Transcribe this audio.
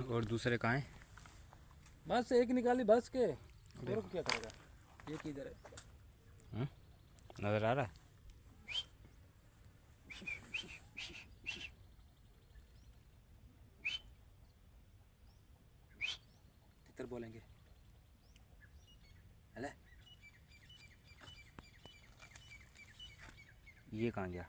और दूसरे कहाँ हैं? बस एक निकाली बस के, और क्या करेगा, ये किधर है? नज़र आ रहा है? तितर बोलेंगे हेले। ये कहाँ गया?